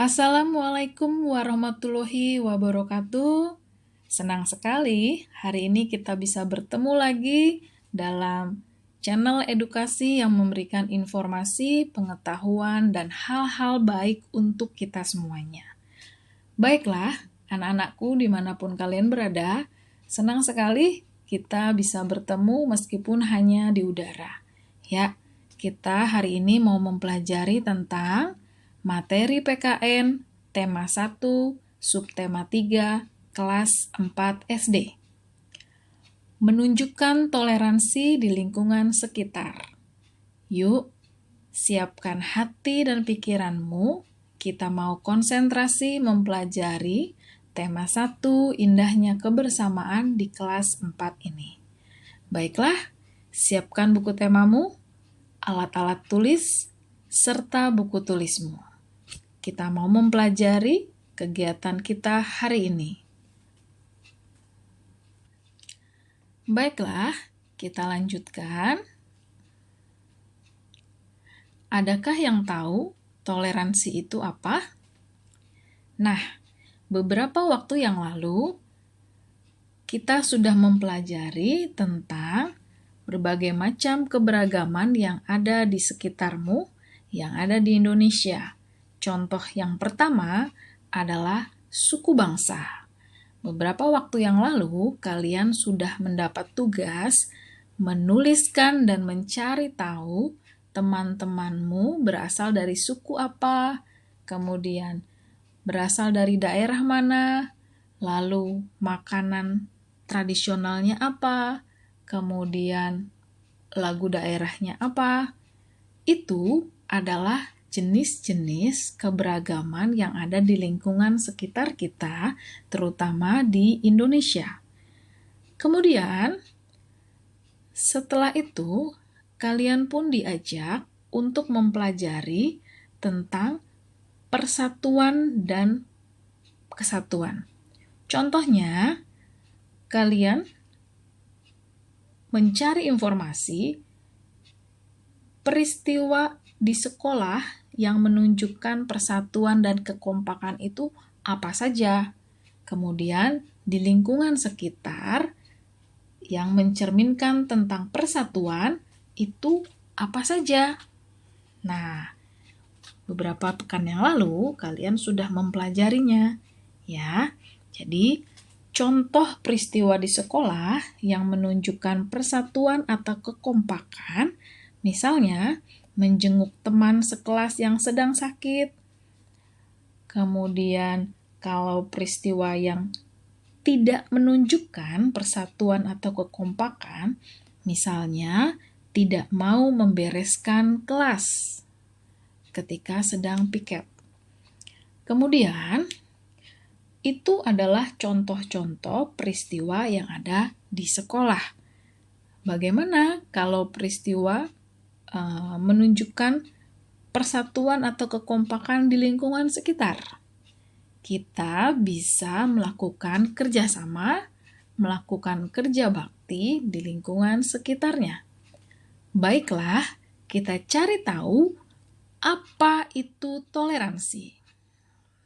Assalamualaikum warahmatullahi wabarakatuh. Senang sekali hari ini kita bisa bertemu lagi dalam channel edukasi yang memberikan informasi, pengetahuan, dan hal-hal baik untuk kita semuanya. Baiklah, anak-anakku dimanapun kalian berada, senang sekali kita bisa bertemu meskipun hanya di udara. Ya, kita hari ini mau mempelajari tentang materi PKN, tema 1, subtema 3, kelas 4 SD. Menunjukkan toleransi di lingkungan sekitar. Yuk, siapkan hati dan pikiranmu. Kita mau konsentrasi mempelajari tema 1, indahnya kebersamaan di kelas 4 ini. Baiklah, siapkan buku temamu, alat-alat tulis, serta buku tulismu. Kita mau mempelajari kegiatan kita hari ini. Baiklah, kita lanjutkan. Adakah yang tahu toleransi itu apa? Nah, beberapa waktu yang lalu, kita sudah mempelajari tentang berbagai macam keberagaman yang ada di sekitarmu, yang ada di Indonesia. Contoh yang pertama adalah suku bangsa. Beberapa waktu yang lalu, kalian sudah mendapat tugas menuliskan dan mencari tahu teman-temanmu berasal dari suku apa, kemudian berasal dari daerah mana, lalu makanan tradisionalnya apa, kemudian lagu daerahnya apa. Itu adalah jenis-jenis keberagaman yang ada di lingkungan sekitar kita, terutama di Indonesia. Kemudian, setelah itu, kalian pun diajak untuk mempelajari tentang persatuan dan kesatuan. Contohnya, kalian mencari informasi peristiwa di sekolah yang menunjukkan persatuan dan kekompakan itu apa saja. Kemudian di lingkungan sekitar yang mencerminkan tentang persatuan itu apa saja. Nah, beberapa pekan yang lalu kalian sudah mempelajarinya. Ya, jadi contoh peristiwa di sekolah yang menunjukkan persatuan atau kekompakan, misalnya menjenguk teman sekelas yang sedang sakit. Kemudian kalau peristiwa yang tidak menunjukkan persatuan atau kekompakan, misalnya tidak mau membereskan kelas ketika sedang piket. Kemudian itu adalah contoh-contoh peristiwa yang ada di sekolah. Bagaimana kalau peristiwa menunjukkan persatuan atau kekompakan di lingkungan sekitar? Kita bisa melakukan kerjasama, melakukan kerja bakti di lingkungan sekitarnya. Baiklah, kita cari tahu apa itu toleransi.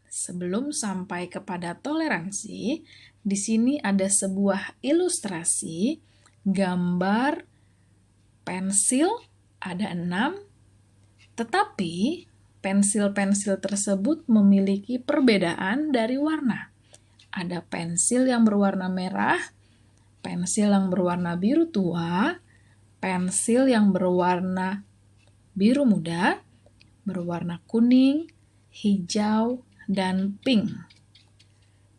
Sebelum sampai kepada toleransi, di sini ada sebuah ilustrasi gambar pensil. Ada 6, tetapi pensil-pensil tersebut memiliki perbedaan dari warna. Ada pensil yang berwarna merah, pensil yang berwarna biru tua, pensil yang berwarna biru muda, berwarna kuning, hijau, dan pink.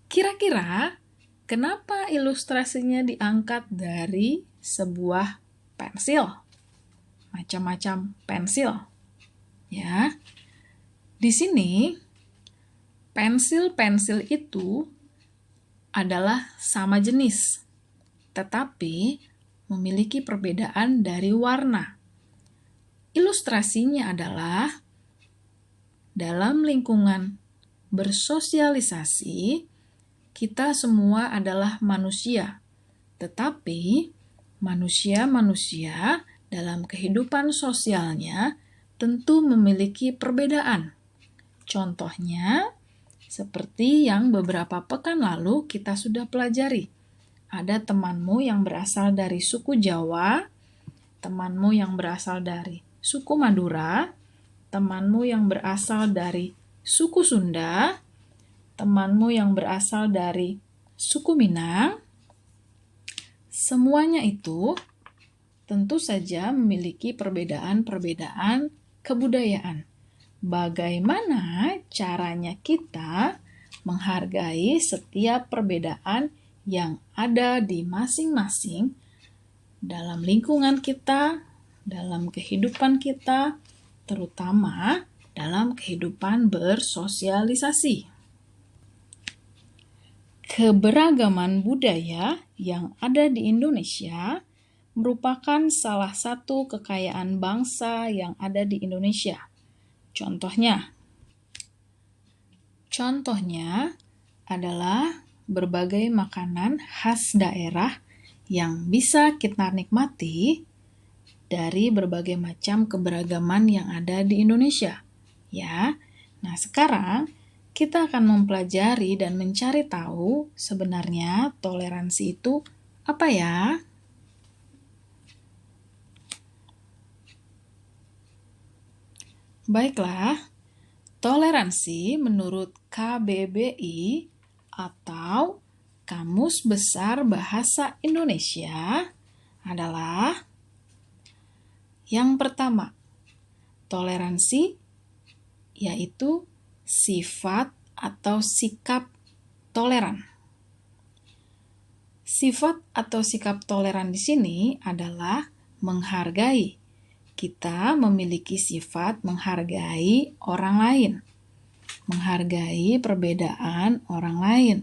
Kira-kira kenapa ilustrasinya diangkat dari sebuah pensil? Macam-macam pensil. Ya. Di sini pensil-pensil itu adalah sama jenis, tetapi memiliki perbedaan dari warna. Ilustrasinya adalah dalam lingkungan bersosialisasi, kita semua adalah manusia, tetapi manusia-manusia dalam kehidupan sosialnya tentu memiliki perbedaan. Contohnya, seperti yang beberapa pekan lalu kita sudah pelajari. Ada temanmu yang berasal dari suku Jawa, temanmu yang berasal dari suku Madura, temanmu yang berasal dari suku Sunda, temanmu yang berasal dari suku Minang. Semuanya itu tentu saja memiliki perbedaan-perbedaan kebudayaan. Bagaimana caranya kita menghargai setiap perbedaan yang ada di masing-masing dalam lingkungan kita, dalam kehidupan kita, terutama dalam kehidupan bersosialisasi. Keberagaman budaya yang ada di Indonesia merupakan salah satu kekayaan bangsa yang ada di Indonesia. Contohnya adalah berbagai makanan khas daerah yang bisa kita nikmati dari berbagai macam keberagaman yang ada di Indonesia. Ya. Nah, sekarang kita akan mempelajari dan mencari tahu sebenarnya toleransi itu apa ya? Baiklah, toleransi menurut KBBI atau Kamus Besar Bahasa Indonesia adalah yang pertama, toleransi yaitu sifat atau sikap toleran. Sifat atau sikap toleran di sini adalah menghargai. Kita memiliki sifat menghargai orang lain, menghargai perbedaan orang lain,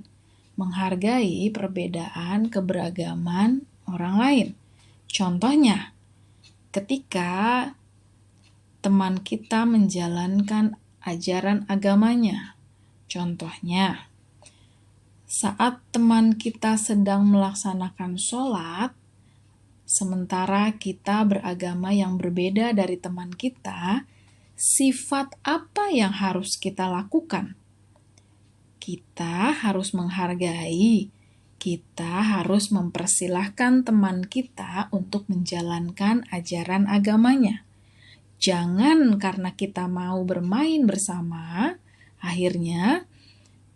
menghargai perbedaan keberagaman orang lain. Contohnya, ketika teman kita menjalankan ajaran agamanya, contohnya, saat teman kita sedang melaksanakan sholat, sementara kita beragama yang berbeda dari teman kita, sifat apa yang harus kita lakukan? Kita harus menghargai, kita harus mempersilahkan teman kita untuk menjalankan ajaran agamanya. Jangan karena kita mau bermain bersama, akhirnya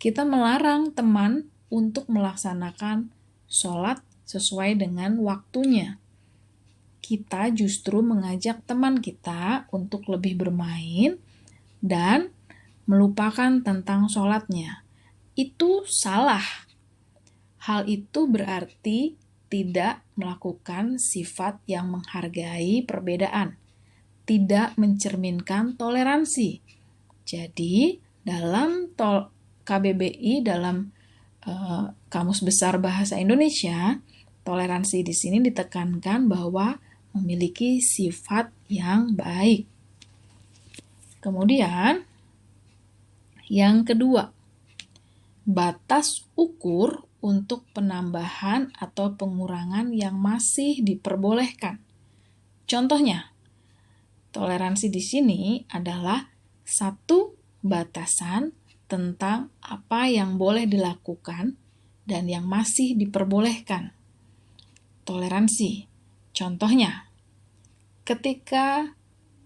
kita melarang teman untuk melaksanakan sholat sesuai dengan waktunya. Kita justru mengajak teman kita untuk lebih bermain dan melupakan tentang sholatnya. Itu salah. Hal itu berarti tidak melakukan sifat yang menghargai perbedaan, tidak mencerminkan toleransi. Jadi, dalam KBBI, dalam Kamus Besar Bahasa Indonesia, toleransi di sini ditekankan bahwa memiliki sifat yang baik. Kemudian, yang kedua, batas ukur untuk penambahan atau pengurangan yang masih diperbolehkan. Contohnya, toleransi di sini adalah satu batasan tentang apa yang boleh dilakukan dan yang masih diperbolehkan. Toleransi. Contohnya, ketika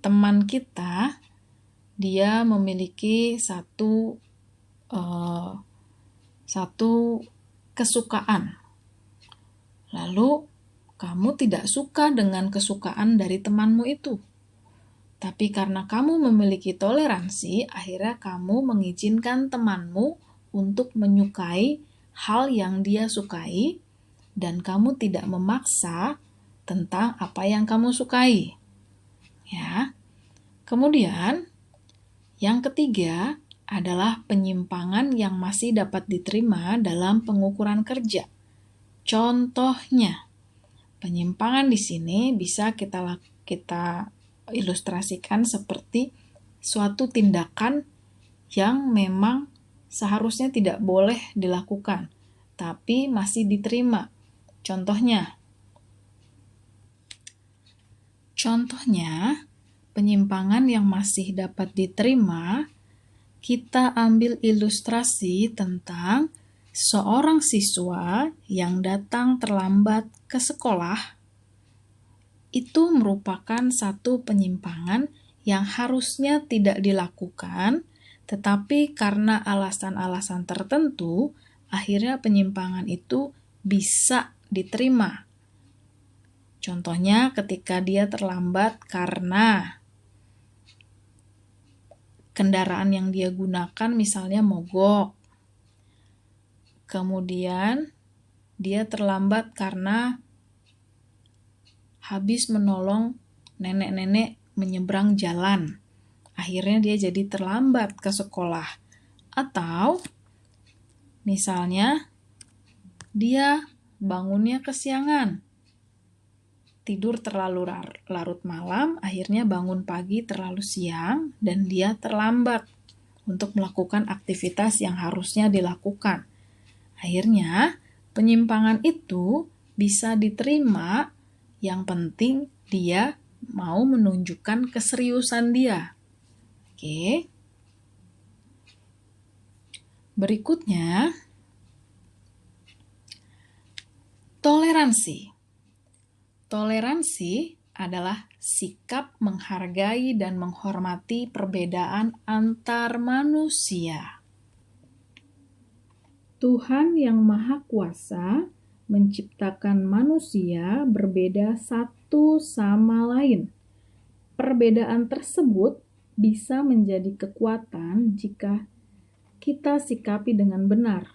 teman kita dia memiliki satu kesukaan, lalu kamu tidak suka dengan kesukaan dari temanmu itu, tapi karena kamu memiliki toleransi, akhirnya kamu mengizinkan temanmu untuk menyukai hal yang dia sukai, dan kamu tidak memaksa tentang apa yang kamu sukai. Ya. Kemudian, yang ketiga adalah penyimpangan yang masih dapat diterima dalam pengukuran kerja. Contohnya, penyimpangan di sini bisa kita ilustrasikan seperti suatu tindakan yang memang seharusnya tidak boleh dilakukan, tapi masih diterima. Contohnya, penyimpangan yang masih dapat diterima kita ambil ilustrasi tentang seorang siswa yang datang terlambat ke sekolah. Itu merupakan satu penyimpangan yang harusnya tidak dilakukan, tetapi karena alasan-alasan tertentu, akhirnya penyimpangan itu bisa diterima. Contohnya ketika dia terlambat karena kendaraan yang dia gunakan misalnya mogok. Kemudian dia terlambat karena habis menolong nenek-nenek menyeberang jalan. Akhirnya dia jadi terlambat ke sekolah. Atau misalnya dia bangunnya kesiangan. Tidur terlalu larut malam, akhirnya bangun pagi terlalu siang dan dia terlambat untuk melakukan aktivitas yang harusnya dilakukan. Akhirnya penyimpangan itu bisa diterima, yang penting dia mau menunjukkan keseriusan dia. Oke. Berikutnya, toleransi. Toleransi adalah sikap menghargai dan menghormati perbedaan antar manusia. Tuhan yang Maha Kuasa menciptakan manusia berbeda satu sama lain. Perbedaan tersebut bisa menjadi kekuatan jika kita sikapi dengan benar.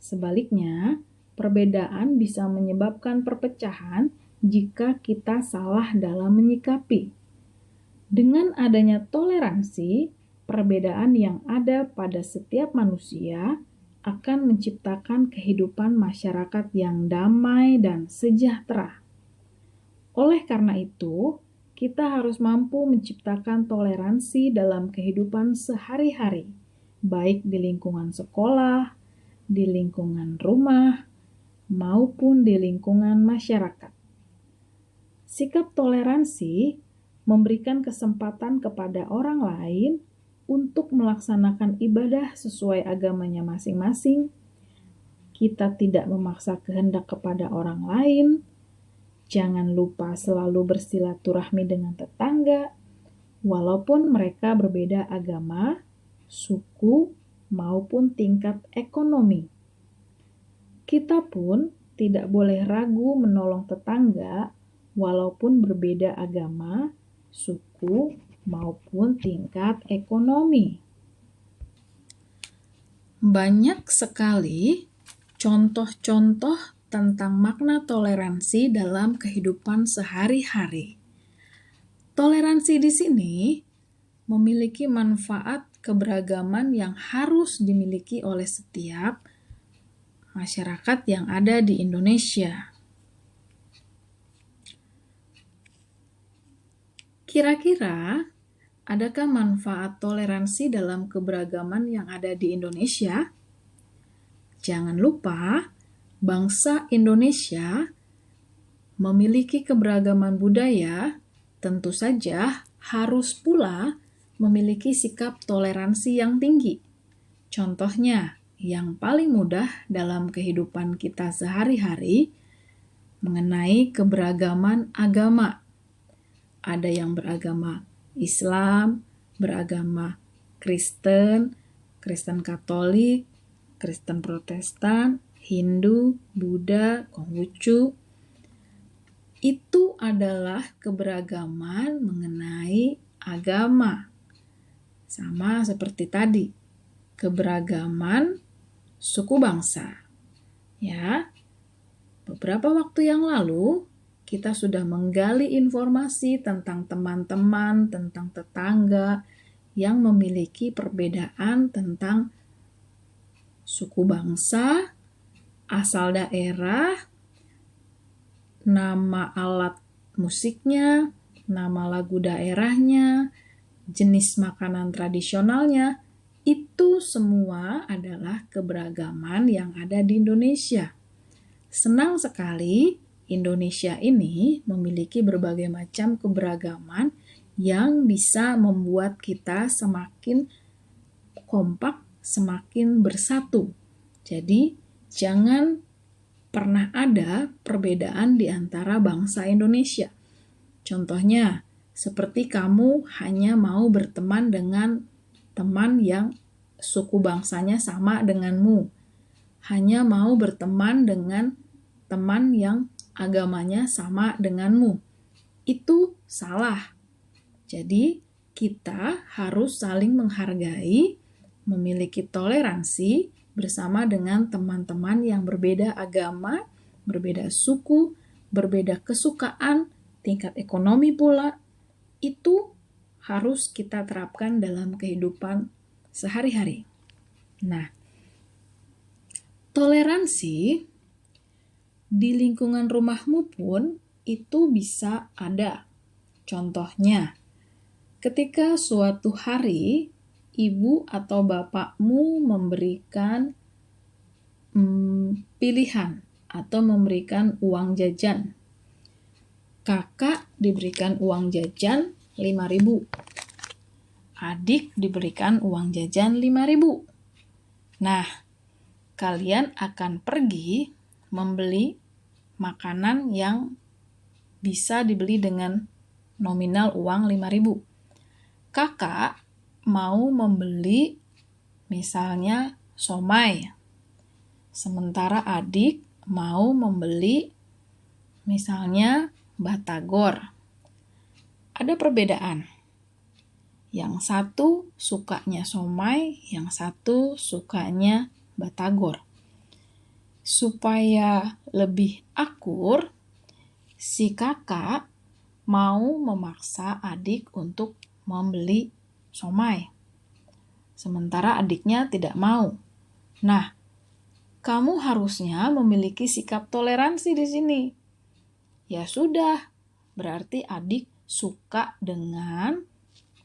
Sebaliknya, perbedaan bisa menyebabkan perpecahan jika kita salah dalam menyikapi. Dengan adanya toleransi, perbedaan yang ada pada setiap manusia akan menciptakan kehidupan masyarakat yang damai dan sejahtera. Oleh karena itu, kita harus mampu menciptakan toleransi dalam kehidupan sehari-hari, baik di lingkungan sekolah, di lingkungan rumah, maupun di lingkungan masyarakat. Sikap toleransi memberikan kesempatan kepada orang lain untuk melaksanakan ibadah sesuai agamanya masing-masing. Kita tidak memaksa kehendak kepada orang lain. Jangan lupa selalu bersilaturahmi dengan tetangga, walaupun mereka berbeda agama, suku, maupun tingkat ekonomi. Kita pun tidak boleh ragu menolong tetangga, walaupun berbeda agama, suku, maupun tingkat ekonomi. Banyak sekali contoh-contoh tentang makna toleransi dalam kehidupan sehari-hari. Toleransi di sini memiliki manfaat keberagaman yang harus dimiliki oleh setiap masyarakat yang ada di Indonesia. Kira-kira, adakah manfaat toleransi dalam keberagaman yang ada di Indonesia? Jangan lupa, bangsa Indonesia memiliki keberagaman budaya, tentu saja harus pula memiliki sikap toleransi yang tinggi. Contohnya, yang paling mudah dalam kehidupan kita sehari-hari mengenai keberagaman agama. Ada yang beragama Islam, beragama Kristen, Kristen Katolik, Kristen Protestan, Hindu, Buddha, Konghucu. Itu adalah keberagaman mengenai agama. Sama seperti tadi, keberagaman suku bangsa. Ya, beberapa waktu yang lalu kita sudah menggali informasi tentang teman-teman, tentang tetangga yang memiliki perbedaan tentang suku bangsa, asal daerah, nama alat musiknya, nama lagu daerahnya, jenis makanan tradisionalnya. Itu semua adalah keberagaman yang ada di Indonesia. Senang sekali Indonesia ini memiliki berbagai macam keberagaman yang bisa membuat kita semakin kompak, semakin bersatu. Jadi, jangan pernah ada perbedaan di antara bangsa Indonesia. Contohnya, seperti kamu hanya mau berteman dengan teman yang suku bangsanya sama denganmu. Hanya mau berteman dengan teman yang agamanya sama denganmu. Itu salah. Jadi, kita harus saling menghargai, memiliki toleransi bersama dengan teman-teman yang berbeda agama, berbeda suku, berbeda kesukaan, tingkat ekonomi pula. Itu harus kita terapkan dalam kehidupan sehari-hari. Nah, toleransi di lingkungan rumahmu pun itu bisa ada. Contohnya, ketika suatu hari ibu atau bapakmu memberikan pilihan atau memberikan uang jajan. Kakak diberikan uang jajan 5.000. Adik diberikan uang jajan 5.000. Nah, kalian akan pergi membeli makanan yang bisa dibeli dengan nominal uang 5.000. Kakak mau membeli misalnya somai, sementara adik mau membeli misalnya batagor. Ada perbedaan. Yang satu sukanya somai, yang satu sukanya batagor. Supaya lebih akur, si kakak mau memaksa adik untuk membeli somai. Sementara adiknya tidak mau. Nah, kamu harusnya memiliki sikap toleransi di sini. Ya sudah, berarti adik suka dengan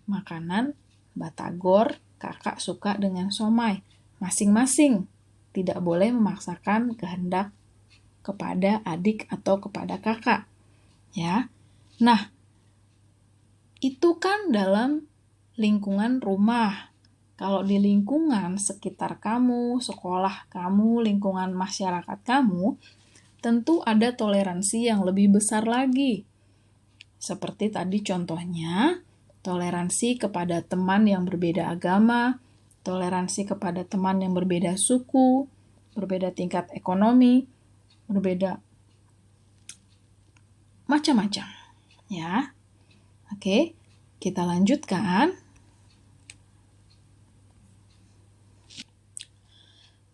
makanan batagor, kakak suka dengan somai. Masing-masing, tidak boleh memaksakan kehendak kepada adik atau kepada kakak. Ya. Nah, itu kan dalam lingkungan rumah. Kalau di lingkungan sekitar kamu, sekolah kamu, lingkungan masyarakat kamu, tentu ada toleransi yang lebih besar lagi. Seperti tadi contohnya, toleransi kepada teman yang berbeda agama, toleransi kepada teman yang berbeda suku, berbeda tingkat ekonomi, berbeda macam-macam. Ya. Oke, kita lanjutkan.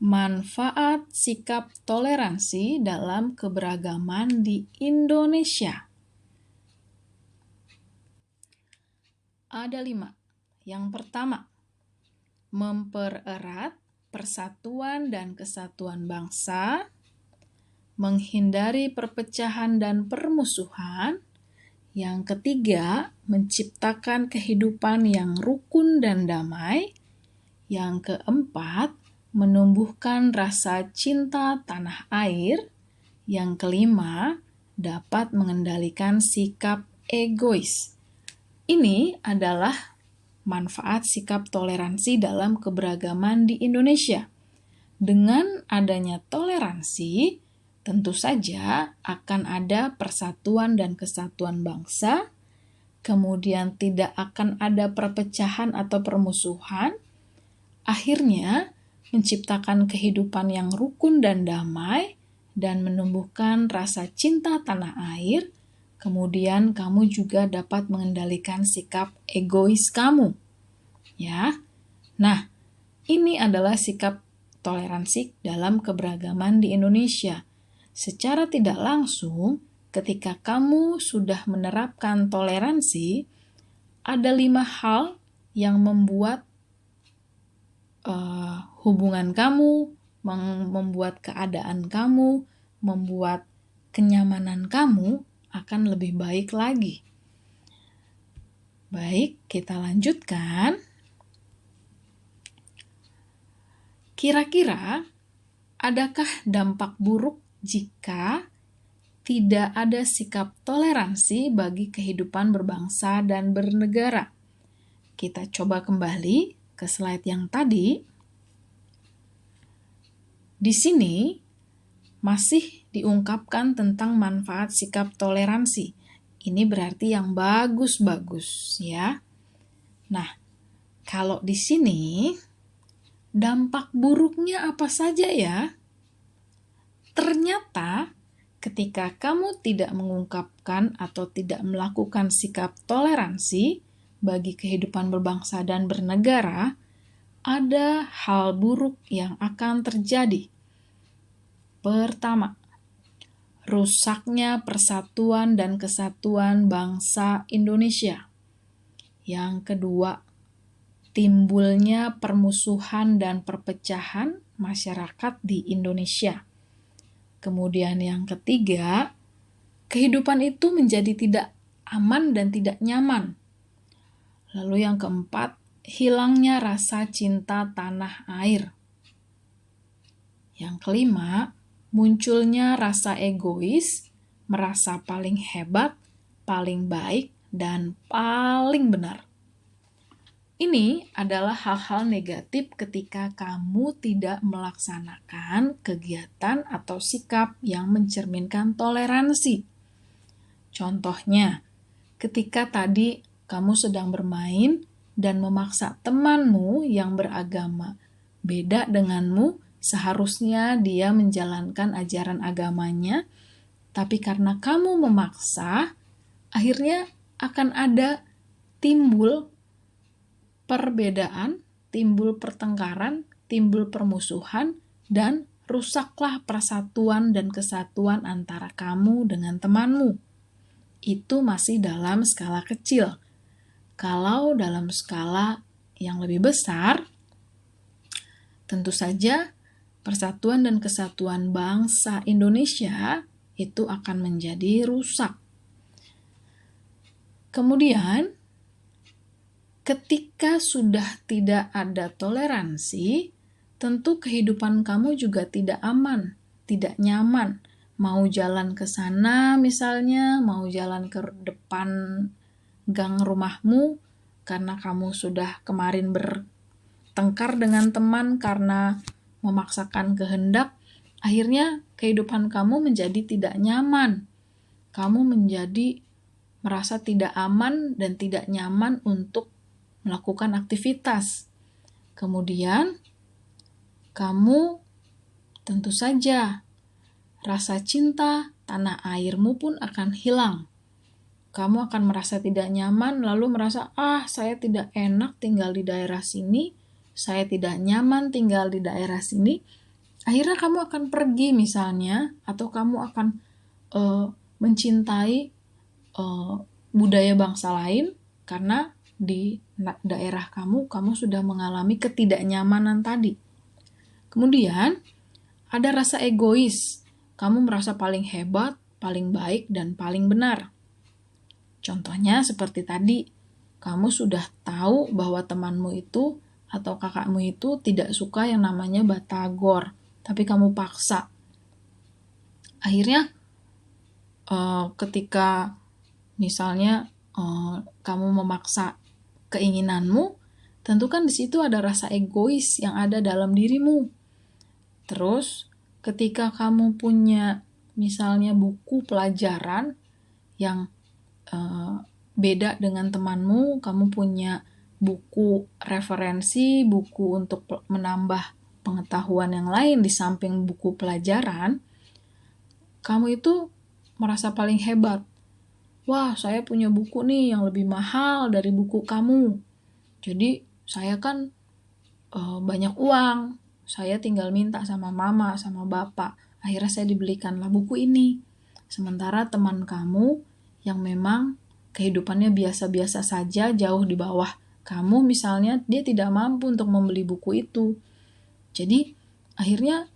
Manfaat sikap toleransi dalam keberagaman di Indonesia. Ada 5. Yang pertama, mempererat persatuan dan kesatuan bangsa, menghindari perpecahan dan permusuhan. Yang ketiga, menciptakan kehidupan yang rukun dan damai. Yang keempat, menumbuhkan rasa cinta tanah air. Yang kelima, dapat mengendalikan sikap egois. Ini adalah manfaat sikap toleransi dalam keberagaman di Indonesia. Dengan adanya toleransi, tentu saja akan ada persatuan dan kesatuan bangsa, kemudian tidak akan ada perpecahan atau permusuhan, akhirnya menciptakan kehidupan yang rukun dan damai, dan menumbuhkan rasa cinta tanah air. Kemudian kamu juga dapat mengendalikan sikap egois kamu. Ya. Nah, ini adalah sikap toleransi dalam keberagaman di Indonesia. Secara tidak langsung, ketika kamu sudah menerapkan toleransi, ada 5 hal yang membuat hubungan kamu, membuat keadaan kamu, membuat kenyamanan kamu akan lebih baik lagi. Baik, kita lanjutkan. Kira-kira, adakah dampak buruk jika tidak ada sikap toleransi bagi kehidupan berbangsa dan bernegara? Kita coba kembali ke slide yang tadi, di sini masih diungkapkan tentang manfaat sikap toleransi. Ini berarti yang bagus-bagus ya. Nah, kalau di sini dampak buruknya apa saja ya? Ternyata ketika kamu tidak mengungkapkan atau tidak melakukan sikap toleransi bagi kehidupan berbangsa dan bernegara, ada hal buruk yang akan terjadi. Pertama, rusaknya persatuan dan kesatuan bangsa Indonesia. Yang kedua, timbulnya permusuhan dan perpecahan masyarakat di Indonesia. Kemudian yang ketiga, kehidupan itu menjadi tidak aman dan tidak nyaman. Lalu yang keempat, hilangnya rasa cinta tanah air. Yang kelima, munculnya rasa egois, merasa paling hebat, paling baik, dan paling benar. Ini adalah hal-hal negatif ketika kamu tidak melaksanakan kegiatan atau sikap yang mencerminkan toleransi. Contohnya, ketika tadi kamu sedang bermain dan memaksa temanmu yang beragama beda denganmu, seharusnya dia menjalankan ajaran agamanya, tapi karena kamu memaksa, akhirnya akan ada timbul perbedaan, timbul pertengkaran, timbul permusuhan, dan rusaklah persatuan dan kesatuan antara kamu dengan temanmu. Itu masih dalam skala kecil. Kalau dalam skala yang lebih besar, tentu saja persatuan dan kesatuan bangsa Indonesia itu akan menjadi rusak. Kemudian, ketika sudah tidak ada toleransi, tentu kehidupan kamu juga tidak aman, tidak nyaman. Mau jalan ke sana misalnya, mau jalan ke depan gang rumahmu, karena kamu sudah kemarin bertengkar dengan teman karena memaksakan kehendak, akhirnya kehidupan kamu menjadi tidak nyaman. Kamu menjadi merasa tidak aman dan tidak nyaman untuk melakukan aktivitas. Kemudian, kamu tentu saja rasa cinta tanah airmu pun akan hilang. Kamu akan merasa tidak nyaman, lalu merasa, saya tidak enak tinggal di daerah sini, saya tidak nyaman tinggal di daerah sini. Akhirnya kamu akan pergi misalnya, atau kamu akan mencintai budaya bangsa lain, karena di daerah kamu sudah mengalami ketidaknyamanan tadi. Kemudian, ada rasa egois. Kamu merasa paling hebat, paling baik, dan paling benar. Contohnya seperti tadi, kamu sudah tahu bahwa temanmu itu atau kakakmu itu tidak suka yang namanya batagor, tapi kamu paksa. Akhirnya, ketika misalnya kamu memaksa keinginanmu, tentu kan di situ ada rasa egois yang ada dalam dirimu. Terus, ketika kamu punya misalnya buku pelajaran yang beda dengan temanmu, kamu punya buku referensi, buku untuk menambah pengetahuan yang lain di samping buku pelajaran, kamu itu merasa paling hebat. Wah, saya punya buku nih yang lebih mahal dari buku kamu. Jadi, saya kan banyak uang. Saya tinggal minta sama mama, sama bapak. Akhirnya saya dibelikanlah buku ini. Sementara teman kamu yang memang kehidupannya biasa-biasa saja, jauh di bawah kamu misalnya, dia tidak mampu untuk membeli buku itu. Jadi, akhirnya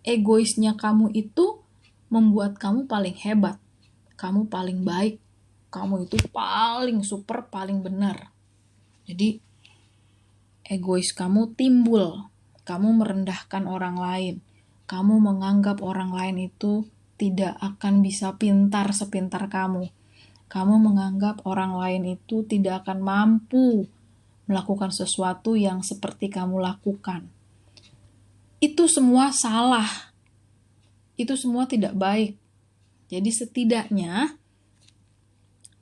egoisnya kamu itu membuat kamu paling hebat. Kamu paling baik, kamu itu paling super, paling benar. Jadi, egois kamu timbul, kamu merendahkan orang lain, kamu menganggap orang lain itu tidak akan bisa pintar sepintar kamu. Kamu menganggap orang lain itu tidak akan mampu melakukan sesuatu yang seperti kamu lakukan. Itu semua salah. Itu semua tidak baik. Jadi setidaknya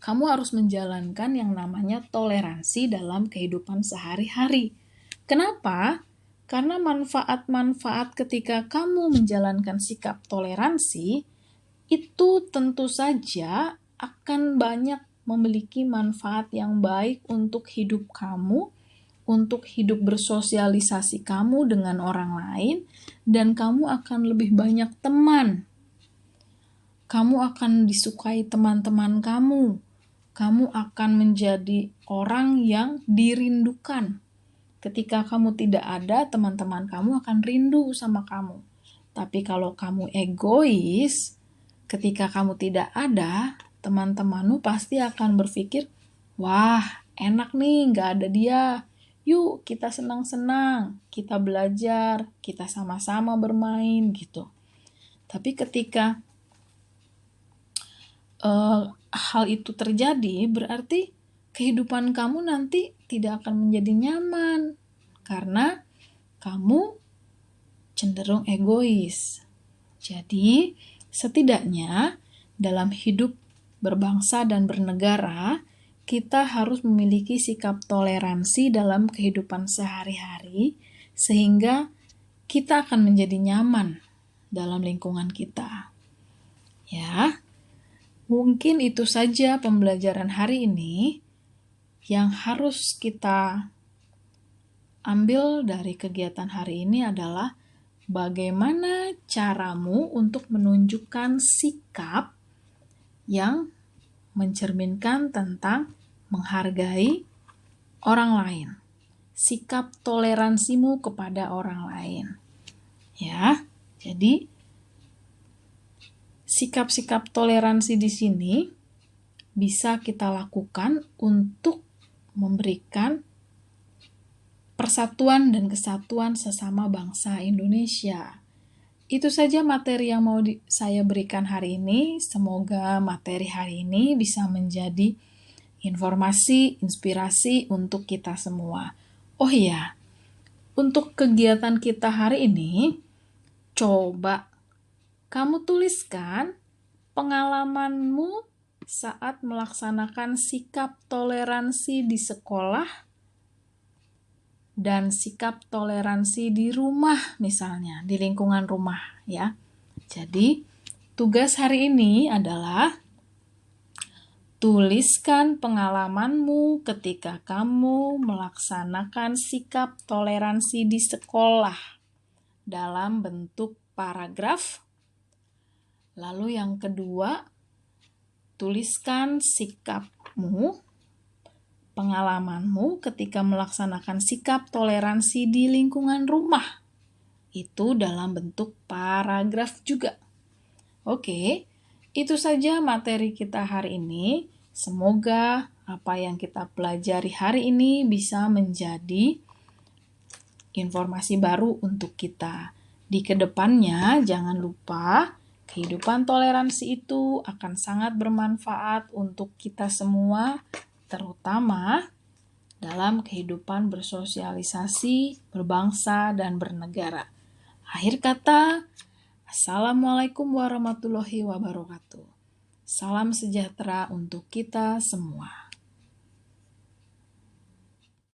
kamu harus menjalankan yang namanya toleransi dalam kehidupan sehari-hari. Kenapa? Karena manfaat-manfaat ketika kamu menjalankan sikap toleransi itu tentu saja akan banyak memiliki manfaat yang baik untuk hidup kamu, untuk hidup bersosialisasi kamu dengan orang lain, dan kamu akan lebih banyak teman. Kamu akan disukai teman-teman kamu. Kamu akan menjadi orang yang dirindukan. Ketika kamu tidak ada, teman-teman kamu akan rindu sama kamu. Tapi kalau kamu egois, ketika kamu tidak ada, teman-temanmu pasti akan berpikir, wah, enak nih, nggak ada dia. Yuk, kita senang-senang, kita belajar, kita sama-sama bermain, gitu. Tapi ketika hal itu terjadi, berarti kehidupan kamu nanti tidak akan menjadi nyaman karena kamu cenderung egois. Jadi, setidaknya dalam hidup berbangsa dan bernegara, kita harus memiliki sikap toleransi dalam kehidupan sehari-hari sehingga kita akan menjadi nyaman dalam lingkungan kita. Ya, mungkin itu saja pembelajaran hari ini yang harus kita ambil dari kegiatan hari ini adalah bagaimana caramu untuk menunjukkan sikap yang mencerminkan tentang menghargai orang lain. Sikap toleransimu kepada orang lain. Ya, jadi sikap-sikap toleransi di sini bisa kita lakukan untuk memberikan persatuan dan kesatuan sesama bangsa Indonesia. Itu saja materi yang mau saya berikan hari ini. Semoga materi hari ini bisa menjadi informasi, inspirasi untuk kita semua. Oh iya, untuk kegiatan kita hari ini, coba kamu tuliskan pengalamanmu saat melaksanakan sikap toleransi di sekolah dan sikap toleransi di rumah misalnya, di lingkungan rumah ya. Jadi, tugas hari ini adalah tuliskan pengalamanmu ketika kamu melaksanakan sikap toleransi di sekolah dalam bentuk paragraf. Lalu yang kedua, tuliskan sikapmu, pengalamanmu ketika melaksanakan sikap toleransi di lingkungan rumah. Itu dalam bentuk paragraf juga. Oke, itu saja materi kita hari ini. Semoga apa yang kita pelajari hari ini bisa menjadi informasi baru untuk kita. Di kedepannya, jangan lupa kehidupan toleransi itu akan sangat bermanfaat untuk kita semua, terutama dalam kehidupan bersosialisasi, berbangsa, dan bernegara. Akhir kata, Assalamualaikum warahmatullahi wabarakatuh. Salam sejahtera untuk kita semua.